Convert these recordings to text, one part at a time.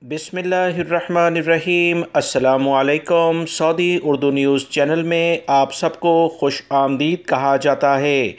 बिस्मिल्लाहिर्रहमानिर्रहीम। अस्सलामुअलैकुम। Saudi Urdu news channel में आप सबको खुश आमदीद कहा जाता है।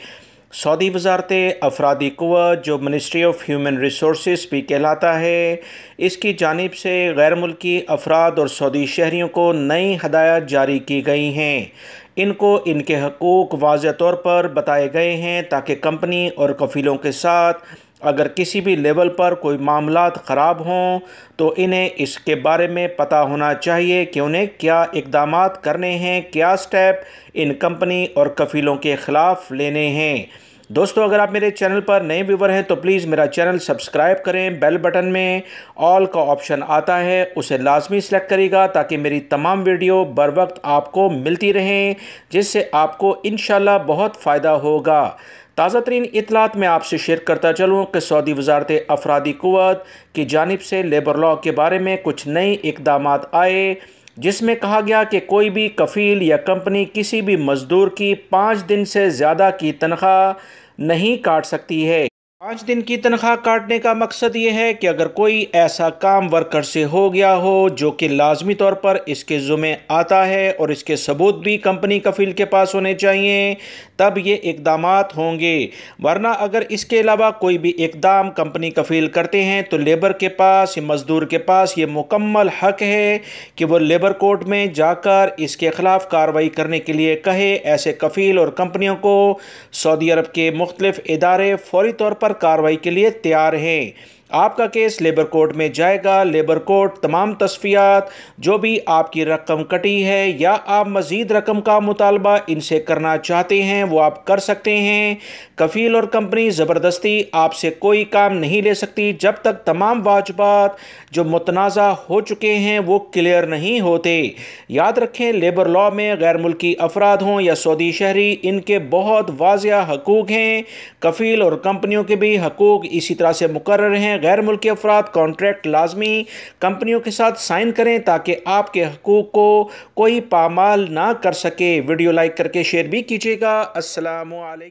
सऊदी वजारत अफरादी क़ुव्वत, जो मिनिस्ट्री ऑफ ह्यूमन रिसोर्सेस भी कहलाता है, इसकी जानिब से गैर मुल्की अफराद और सऊदी शहरियों को नई हदायत जारी की गई हैं। इनको इनके हकूक़ वाज़ेह तौर पर बताए गए हैं ताकि कंपनी और कफ़ीलों के साथ अगर किसी भी लेवल पर कोई मामलात ख़राब हों तो इन्हें इसके बारे में पता होना चाहिए कि उन्हें क्या इक़दामात करने हैं, क्या स्टेप इन कंपनी और कफ़ीलों के ख़िलाफ़ लेने हैं। दोस्तों, अगर आप मेरे चैनल पर नए व्यूवर हैं तो प्लीज़ मेरा चैनल सब्सक्राइब करें। बेल बटन में ऑल का ऑप्शन आता है, उसे लाजमी सेलेक्ट करिएगा ताकि मेरी तमाम वीडियो बर वक्त आपको मिलती रहें, जिससे आपको इंशाल्लाह बहुत फ़ायदा होगा। ताज़ा तरीन इतलात मैं आपसे शेयर करता चलूँ कि सऊदी वजारत अफरादी क़ुव्वत की जानिब से लेबर लॉ के बारे में कुछ नए इक़दामात आए, जिसमें कहा गया कि कोई भी कफ़ील या कंपनी किसी भी मज़दूर की 5 दिन से ज़्यादा की तनख्वाह नहीं काट सकती है। 5 दिन की तनख्वाह काटने का मकसद ये है कि अगर कोई ऐसा काम वर्कर से हो गया हो जो कि लाजमी तौर पर इसके ज़ुम्मे आता है और इसके सबूत भी कंपनी कफ़ील के पास होने चाहिए, तब ये इक़दामात होंगे। वरना अगर इसके अलावा कोई भी इक़दाम कंपनी कफ़ील करते हैं तो लेबर के पास या मज़दूर के पास ये मुकम्मल हक़ है कि वो लेबर कोर्ट में जाकर इसके ख़िलाफ़ कार्रवाई करने के लिए कहे। ऐसे कफ़ील और कंपनियों को सऊदी अरब के मुख्तलिफ़ इदारे फ़ौरी तौर पर कार्रवाई के लिए तैयार हैं। आपका केस लेबर कोर्ट में जाएगा। लेबर कोर्ट तमाम तस्फियात, जो भी आपकी रकम कटी है या आप मज़ीद रकम का मुतालबा इनसे करना चाहते हैं वो आप कर सकते हैं। कफ़ील और कंपनी ज़बरदस्ती आपसे कोई काम नहीं ले सकती जब तक तमाम वाजिबात जो मुतनाज़ा हो चुके हैं वो क्लियर नहीं होते। याद रखें, लेबर लॉ में गैर मुल्की अफराद हों या सऊदी शहरी, इनके बहुत वाज़िया हकूक़ हैं। कफ़ील और कंपनियों के भी हकूक़ इसी तरह से मुकर्रर हैं। गैर मुल्की अफराद कॉन्ट्रैक्ट लाजमी कंपनियों के साथ साइन करें ताकि आपके हकूक़ को कोई पामाल ना कर सके। वीडियो लाइक करके शेयर भी कीजिएगा। अस्सलामु अलैकुम।